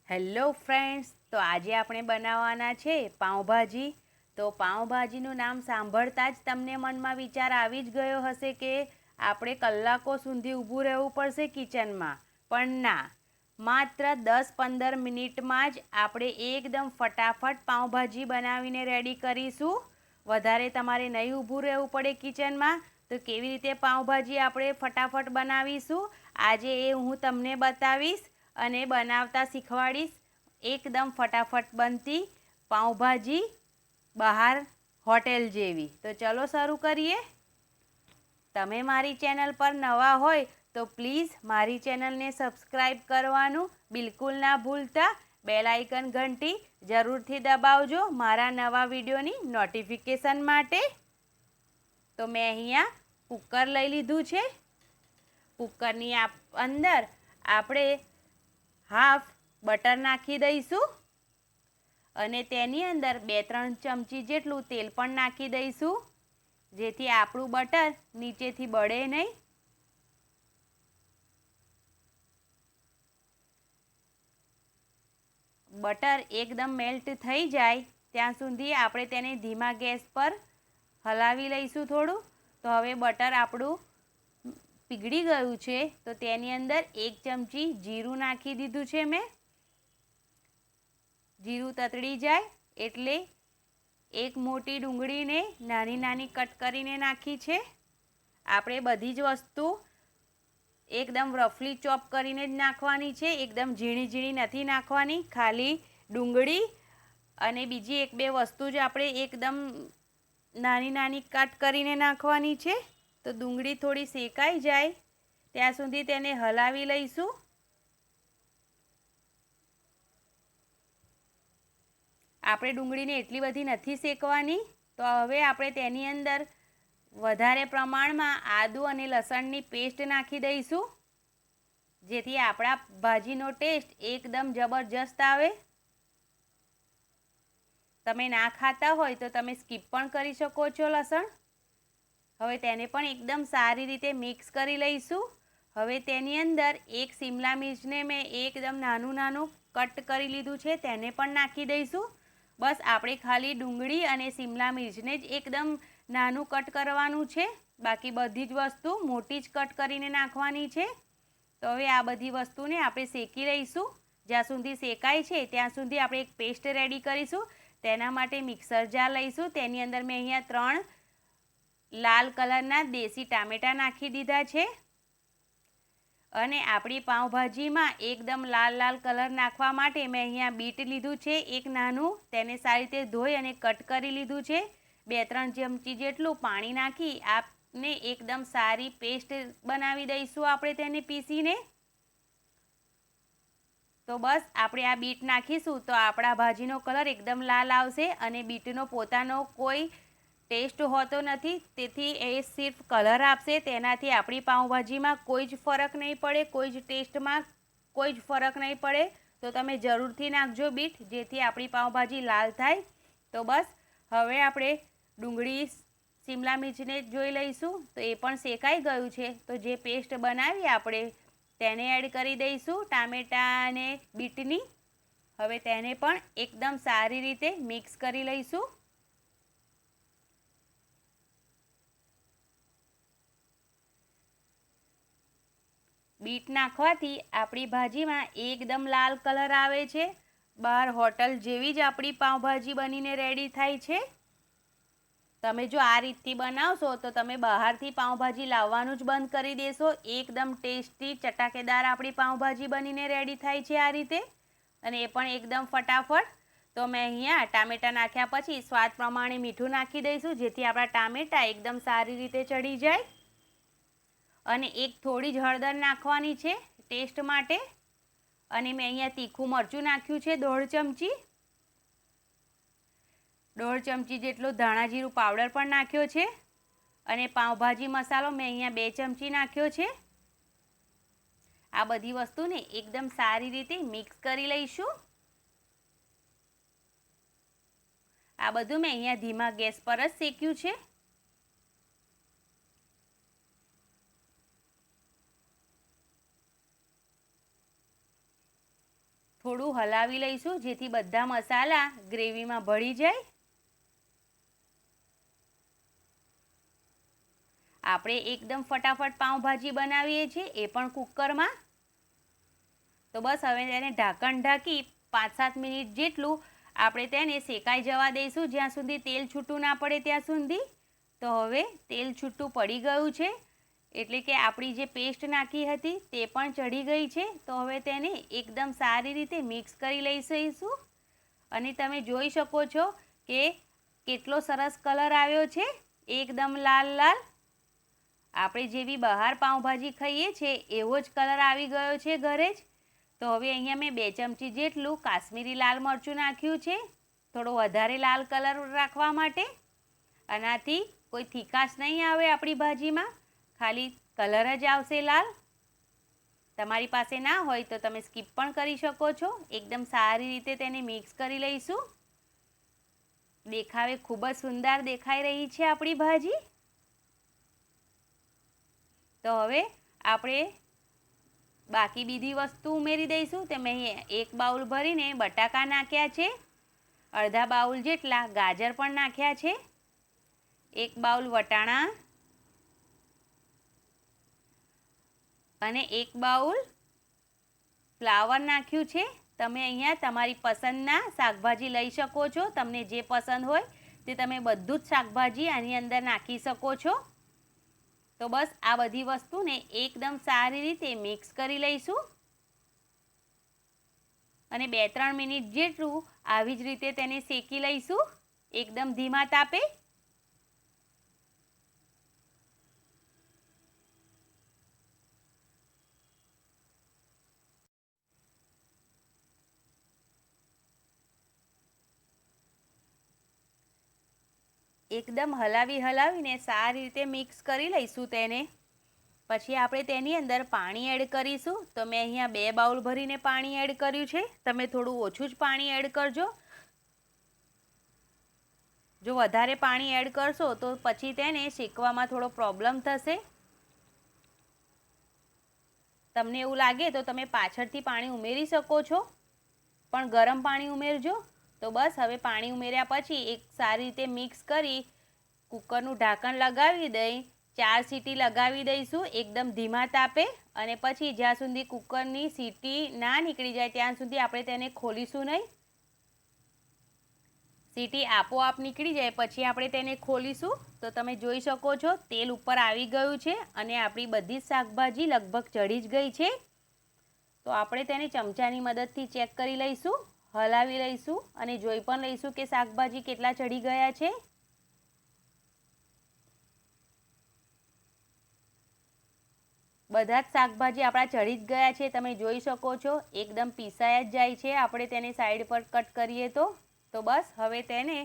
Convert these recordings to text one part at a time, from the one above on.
Hello friends, તો આજે આપણે બનાવવાના છે પાઉંભાજી. તો પાઉંભાજીનું નામ સાંભળતા જ તમને મનમાં વિચાર આવી જ ગયો હશે કે આપણે કલાકો સુધી ઊભું રહેવું પડશે કિચનમાં. પણ ના, માત્ર 10-15 મિનિટમાં જ આપણે એકદમ ફટાફટ પાઉંભાજી બનાવીને રેડી કરીશું. વધારે તમારે નહીં ઊભું રહેવું પડે કિચનમાં. તો કેવી રીતે પાઉંભાજી આપણે ફટાફટ બનાવીશું આજે એ હું તમને બતાવીશ અને બનાવતા શીખવાડીશ. એકદમ ફટાફટ બનતી પાઉંભાજી, બહાર હોટેલ જેવી. તો ચલો શરૂ કરીએ. તમે મારી ચેનલ પર નવા હોય તો પ્લીઝ મારી ચેનલને સબસ્ક્રાઈબ કરવાનું બિલકુલ ના ભૂલતા. બેલ આઇકન ઘંટી જરૂરથી દબાવજો મારા નવા વિડીયોની નોટિફિકેશન માટે. તો મેં અહીંયા કુકર લઈ લીધું છે. કુકરની અંદર આપણે હાફ બટર નાખી દઈશું અને તેની અંદર 2-3 ચમચી જેટલું તેલ પણ નાખી દઈશું, જેથી આપણું બટર નીચેથી બળે નહીં. બટર એકદમ મેલ્ટ થઈ જાય ત્યાં સુધી આપણે તેને ધીમા ગેસ પર હલાવી લઈશું થોડું. તો હવે બટર આપણું પીગળી ગયું છે, તો તેની અંદર 1 ચમચી જીરું નાખી દીધું છે મેં. જીરું તતડી જાય એટલે એક મોટી ડુંગળીને નાની નાની કટ કરીને નાખી છે. આપણે બધી જ વસ્તુ એકદમ રફલી ચોપ કરીને જ નાખવાની છે, એકદમ ઝીણી ઝીણી નથી નાખવાની. ખાલી ડુંગળી અને બીજી 1-2 વસ્તુ જ આપણે એકદમ નાની નાની કટ કરીને નાખવાની છે. તો ડુંગળી થોડી શેકાઈ જાય ત્યાં સુધી તેને હલાવી લઈશું. આપણે ડુંગળીને એટલી બધી નથી શેકવાની. તો હવે આપણે તેની અંદર વધારે પ્રમાણમાં આદુ અને લસણની પેસ્ટ નાખી દઈશું, જેથી આપણા ભાજીનો ટેસ્ટ એકદમ જબરજસ્ત આવે. તમે ના ખાતા હોય તો તમે સ્કીપ પણ કરી શકો છો લસણ. હવે તેને પણ એકદમ સારી રીતે મિક્સ કરી લઈશું. હવે તેની અંદર એક શિમલા મિર્ચને મેં એકદમ નાનું નાનું કટ કરી લીધું છે, તેને પણ નાખી દઈશું. બસ આપણે ખાલી ડુંગળી અને શિમલા મિર્ચને જ એકદમ નાનું કટ કરવાનું છે, બાકી બધી જ વસ્તુ મોટી જ કટ કરીને નાખવાની છે. તો હવે આ બધી વસ્તુને આપણે શેકી લઈશું. જ્યાં સુધી શેકાય છે ત્યાં સુધી આપણે એક પેસ્ટ રેડી કરીશું. તેના માટે મિક્સર જાર લઈશું. તેની અંદર મેં અહીંયા 3 લાલ કલરના દેશી ટામેટાં નાખી દીધા છે. અને આપણી પાઉંભાજીમાં એકદમ લાલ લાલ કલર નાખવા માટે મેં અહીંયા બીટ લીધું છે એક નાનું, તેને સારી રીતે ધોઈ અને કટ કરી લીધું છે. 2-3 ચમચી જેટલું પાણી નાખી આપને એકદમ સારી પેસ્ટ બનાવી દઈશું આપણે તેને પીસીને. તો બસ આપણે આ બીટ નાખીશું તો આપણા ભાજીનો કલર એકદમ લાલ આવશે અને બીટનો પોતાનો કોઈ ટેસ્ટ હોતો નથી, તેથી એ સિર્ફ કલર આપશે. તેનાથી આપણી પાઉંભાજીમાં કોઈ જ ફરક નહીં પડે, કોઈ જ ટેસ્ટમાં કોઈ જ ફરક નહીં પડે. તો તમે જરૂરથી નાખજો બીટ, જેથી આપણી પાઉંભાજી લાલ થાય. તો બસ હવે આપણે ડુંગળી શિમલા મિર્ચને જોઈ લઈશું. તો એ પણ શેકાઈ ગયું છે. તો જે પેસ્ટ બનાવી આપણે તેને એડ કરી દઈશું ટામેટાં અને બીટની. હવે તેને પણ એકદમ સારી રીતે મિક્સ કરી લઈશું. બીટ નાખવાથી આપણી ભાજીમાં એકદમ લાલ કલર આવે છે. બહાર હોટલ જેવી જ આપણી પાઉંભાજી બનીને રેડી થાય છે. તમે જો આ રીતથી બનાવશો તો તમે બહારથી પાઉંભાજી લાવવાનું જ બંધ કરી દેશો. એકદમ ટેસ્ટી ચટાકેદાર આપણી પાઉંભાજી બનીને રેડી થાય છે આ રીતે, અને એ પણ એકદમ ફટાફટ. તો મેં અહીંયા ટામેટાં નાખ્યા પછી સ્વાદ પ્રમાણે મીઠું નાખી દઈશું, જેથી આપણા ટામેટાં એકદમ સારી રીતે ચડી જાય. અને એક થોડી જ હળદર નાખવાની છે ટેસ્ટ માટે. અને મેં અહીંયા તીખું મરચું નાખ્યું છે 1/2 ચમચી. 1/2 ચમચી જેટલો ધાણા જીરું પાવડર પણ નાખ્યો છે. અને પાઉંભાજી મસાલો મેં અહીંયા 2 ચમચી નાખ્યો છે. આ બધી વસ્તુને એકદમ સારી રીતે મિક્સ કરી લઈશું. આ બધું મેં અહીંયા ધીમા ગેસ પર જ શેક્યું છે. થોડું હલાવી લઈશું જેથી બધા મસાલા ગ્રેવીમાં ભળી જાય. આપણે એકદમ ફટાફટ પાઉંભાજી બનાવીએ છીએ, એ પણ કુકરમાં. તો બસ હવે તેને ઢાંકણ ઢાંકી 5-7 મિનિટ જેટલું આપણે તેને શેકાઈ જવા દઈશું, જ્યાં સુધી તેલ છૂટું ના પડે ત્યાં સુધી. તો હવે તેલ છૂટું પડી ગયું છે, એટલે કે આપણી જે પેસ્ટ નાખી હતી તે પણ ચડી ગઈ છે. તો હવે તેને એકદમ સારી રીતે મિક્સ કરી લઈશું. અને તમે જોઈ શકો છો કે કેટલો સરસ કલર આવ્યો છે, એકદમ લાલ લાલ. આપણે જેવી બહાર પાઉંભાજી ખાઈએ છીએ એવો જ કલર આવી ગયો છે ઘરે જ. તો હવે અહીંયા મેં 2 ચમચી જેટલું કાશ્મીરી લાલ મરચું નાખ્યું છે, થોડો વધારે લાલ કલર રાખવા માટે. આનાથી કોઈ તીખાશ નહીં આવે આપણી ભાજીમાં, ખાલી કલર જ આવશે લાલ. તમારી પાસે ના હોય તો તમે સ્કીપ પણ કરી શકો છો. એકદમ સારી રીતે તેને મિક્સ કરી લઈશું. દેખાવે ખૂબ જ સુંદર દેખાઈ રહી છે આપણી ભાજી. તો હવે આપણે બાકી બીજી વસ્તુ ઉમેરી દઈશું. તો મેં 1 બાઉલ ભરીને બટાકા નાખ્યા છે, અડધા બાઉલ જેટલા ગાજર પણ નાખ્યા છે, 1 બાઉલ વટાણા અને 1 બાઉલ ફ્લાવર નાખ્યું છે. તમે અહીંયા તમારી પસંદના શાકભાજી લઈ શકો છો. તમને જે પસંદ હોય તે તમે બધું જ શાકભાજી આની અંદર નાખી શકો છો. તો બસ આ બધી વસ્તુને એકદમ સારી રીતે મિક્સ કરી લઈશું અને 2-3 મિનિટ જેટલું આવી જ રીતે તેને શેકી લઈશું, એકદમ ધીમા તાપે. એકદમ હલાવીને સારી રીતે મિક્સ કરી લઈશું તેને. પછી આપણે તેની અંદર પાણી એડ કરીશું. તો મેં અહીંયા 2 બાઉલ ભરીને પાણી એડ કર્યું છે. તમે થોડું ઓછું જ પાણી એડ કરજો. જો વધારે પાણી એડ કરશો તો પછી તેને શેકવામાં થોડો પ્રોબ્લેમ થશે. તમને એવું લાગે તો તમે પાછળથી પાણી ઉમેરી શકો છો, પણ ગરમ પાણી ઉમેરજો. તો બસ હવે પાણી ઉમેર્યા પછી એક સારી રીતે મિક્સ કરી કુકરનું ઢાંકણ લગાવી દઈ 4 સીટી લગાવી દઈશું એકદમ ધીમા તાપે. અને પછી જ્યાં સુધી કુકરની સીટી ના નીકળી જાય ત્યાં સુધી આપણે તેને ખોલીશું નહીં. સીટી આપોઆપ નીકળી જાય પછી આપણે તેને ખોલીશું. તો તમે જોઈ શકો છો તેલ ઉપર આવી ગયું છે અને આપણી બધી શાકભાજી લગભગ ચડી જ ગઈ છે. તો આપણે તેને ચમચાની મદદથી ચેક કરી લઈશું, હલાવી લઈશું અને જોઈ પણ લઈશું કે શાકભાજી કેટલા ચડી ગયા છે. બધા જ શાકભાજી આપણા ચડી જ ગયા છે, તમે જોઈ શકો છો. એકદમ પીસાઈ જ જાય છે આપણે તેને સાઈડ પર કટ કરીએ તો. તો બસ હવે તેને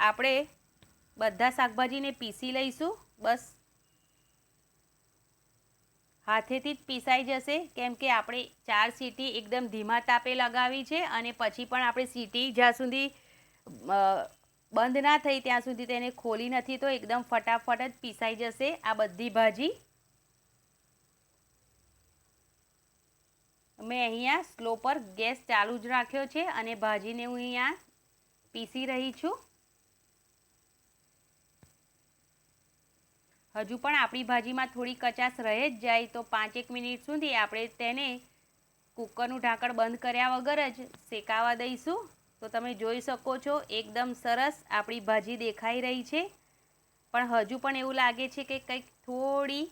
આપણે બધા શાકભાજીને પીસી લઈશું. બસ હાથેથી જ પીસાઈ જશે, કેમ કે આપણે 4 સીટી એકદમ ધીમા તાપે લગાવી છે અને પછી પણ આપણે સીટી જ્યાં સુધી બંધ ના થઈ ત્યાં સુધી તેને ખોલી નથી. તો એકદમ ફટાફટ જ પીસાઈ જશે આ બધી ભાજી. મેં અહીંયા સ્લો પર ગેસ ચાલુ જ રાખ્યો છે અને ભાજીને હું અહીંયા પીસી રહી છું. હજુ પણ આપણી ભાજીમાં થોડી કચાશ રહે જ જાય તો 5-1 મિનિટ સુધી આપણે તેને કુકરનું ઢાંકણ બંધ કર્યા વગર જ શેકાવા દઈશું. તો તમે જોઈ શકો છો એકદમ સરસ આપણી ભાજી દેખાઈ રહી છે, પણ હજુ પણ એવું લાગે છે કે કંઈક થોડી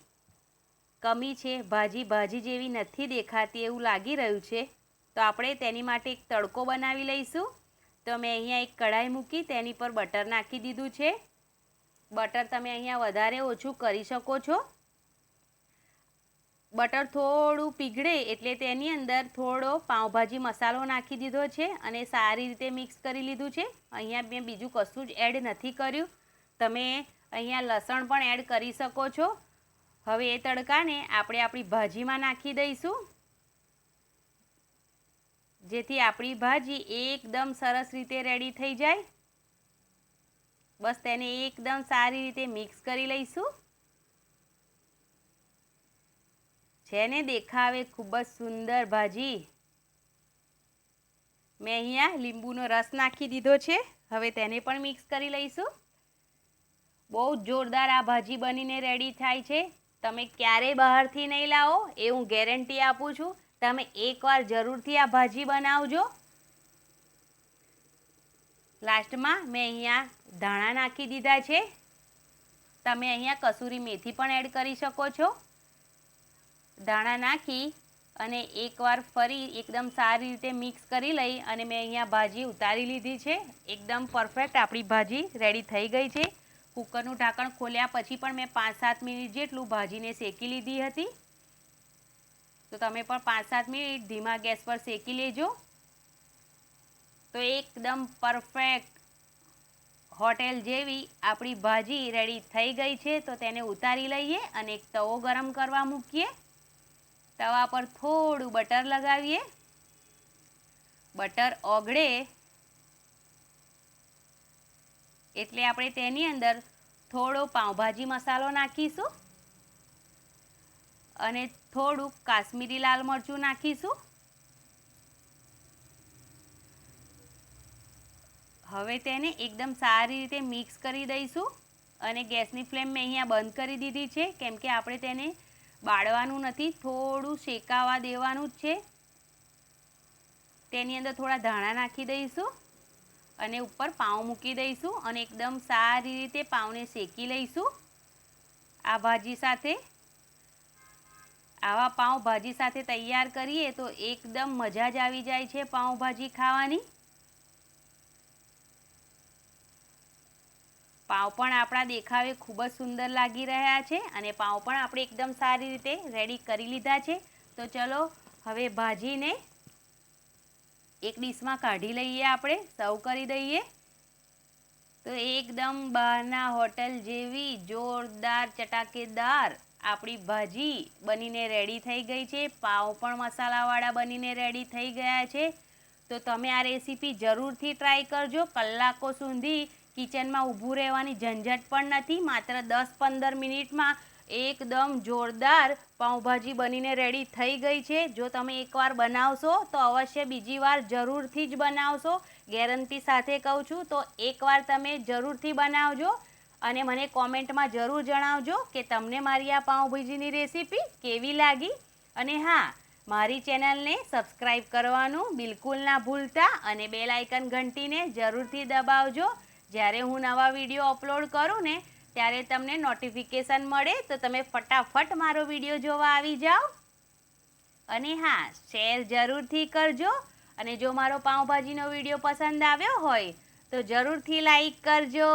કમી છે. ભાજી જેવી નથી દેખાતી એવું લાગી રહ્યું છે. તો આપણે તેની માટે એક તડકો બનાવી લઈશું. તો મેં અહીંયા એક કઢાઈ મૂકી, તેની પર બટર નાખી દીધું છે. બટર તમે અહીંયા વધારે ઓછું કરી શકો છો. બટર થોડું પીગળે એટલે તેની અંદર થોડો પાઉંભાજી મસાલો નાખી દીધો છે અને સારી રીતે મિક્સ કરી લીધું છે. અહીંયા મેં બીજું કશું જ એડ નથી કર્યું. તમે અહીંયા લસણ પણ એડ કરી શકો છો. હવે એ તડકાને આપણે આપણી ભાજીમાં નાખી દઈશું, જેથી આપણી ભાજી એકદમ સરસ રીતે રેડી થઈ જાય. બસ તેને એકદમ સારી રીતે મિક્સ કરી લઈશું. છે ને દેખાવે ખૂબ જ સુંદર ભાજી. મેં અહીંયા લીંબુનો રસ નાખી દીધો છે. હવે તેને પણ મિક્સ કરી લઈશું. બહુ જોરદાર આ ભાજી બનીને રેડી થાય છે. તમે ક્યારેય બહારથી નહીં લાવો એ હું ગેરંટી આપું છું. તમે એકવાર જરૂરથી આ ભાજી બનાવજો. લાસ્ટમાં મેં અહીંયા ધાણા નાખી દીધા છે. તમે અહીંયા કસૂરી મેથી પણ એડ કરી શકો છો. ધાણા નાખી અને એકવાર ફરી એકદમ સારી રીતે મિક્સ કરી લઈ અને મેં અહીંયા ભાજી ઉતારી લીધી છે. એકદમ પરફેક્ટ આપણી ભાજી રેડી થઈ ગઈ છે. કુકરનું ઢાંકણ ખોલ્યા પછી પણ મેં 5-7 મિનિટ જેટલું ભાજીને શેકી લીધી હતી. તો તમે પણ 5-7 મિનિટ ધીમા ગેસ પર શેકી લેજો. તો એકદમ પરફેક્ટ હોટેલ જેવી આપણી ભાજી રેડી થઈ ગઈ છે. તો તેને ઉતારી લઈએ અને એક તવો ગરમ કરવા મૂકીએ. તવા પર થોડું બટર લગાવીએ. બટર ઓગળે એટલે આપણે તેની અંદર થોડો પાઉંભાજી મસાલો નાખીશું અને થોડું કાશ્મીરી લાલ મરચું નાખીશું. હવે તેને એકદમ સારી રીતે મિક્સ કરી દઈશું અને ગેસની ફ્લેમ મેં અહીંયા બંધ કરી દીધી છે, કેમ કે આપણે તેને બાળવાનું નથી, થોડું શેકાવા દેવાનું જ છે. તેની અંદર થોડા ધાણા નાખી દઈશું અને ઉપર પાઉં મૂકી દઈશું અને એકદમ સારી રીતે પાઉંને શેકી લઈશું. આ ભાજી સાથે આવા પાઉં ભાજી સાથે તૈયાર કરીએ તો એકદમ મજા જ આવી જાય છે પાઉંભાજી ખાવાની. પાઉં પણ આપણા દેખાવે ખૂબ જ સુંદર લાગી રહ્યા છે અને પાઉં પણ આપણે એકદમ સારી રીતે રેડી કરી લીધા છે. તો ચલો હવે ભાજીને એક ડીશમાં કાઢી લઈએ, આપણે સર્વ કરી દઈએ. તો એકદમ બહારના હોટલ જેવી જોરદાર ચટાકેદાર આપણી ભાજી બનીને રેડી થઈ ગઈ છે. પાઉં પણ મસાલાવાળા બનીને રેડી થઈ ગયા છે. તો તમે આ રેસીપી જરૂરથી ટ્રાય કરજો. કલાકો સુધી કિચનમાં ઊભું રહેવાની ઝંઝટ પણ નથી. માત્ર 10-15 મિનિટમાં એકદમ જોરદાર પાઉંભાજી બનીને રેડી થઈ ગઈ છે. જો તમે એકવાર બનાવશો તો અવશ્ય બીજી વાર જરૂરથી જ બનાવશો. ગેરંટી સાથે કહું છું. તો એકવાર તમે જરૂરથી બનાવજો અને મને કોમેન્ટમાં જરૂર જણાવજો કે તમને મારી આ પાઉંભાજીની રેસીપી કેવી લાગી. અને હા, મારી ચેનલને સબસ્ક્રાઈબ કરવાનું બિલકુલ ના ભૂલતા અને બેલ આઇકન ઘંટીને જરૂરથી દબાવજો. જ્યારે હું નવા વિડીયો અપલોડ કરું ને ત્યારે તમને નોટિફિકેશન મળે તો તમે ફટાફટ મારો વિડીયો જોવા આવી જાઓ. અને હા, શેર જરૂરથી કરજો અને જો મારો પાઉંભાજીનો વિડીયો પસંદ આવ્યો હોય તો જરૂરથી લાઈક કરજો.